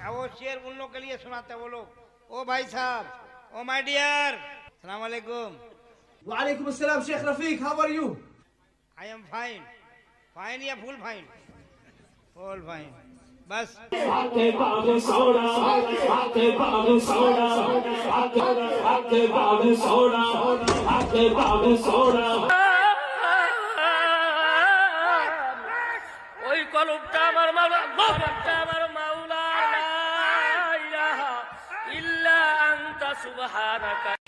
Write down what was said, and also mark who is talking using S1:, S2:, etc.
S1: अब वो शेर उन लोग के लिए सुनाते हैं वो लोग। ओ भाई साहब, ओ माय डियर, सलाम वालेकुम।
S2: वालेकुम अस्सलाम Sheikh Rafiq, how are you?
S1: I am fine. Fine या फुल फाइन? Full fine. बस
S3: ওই কলবটা আমার মাওলা, কলবটা আমার মাওলা, লা ইলাহা ইল্লা আনতা সুবহানাকা।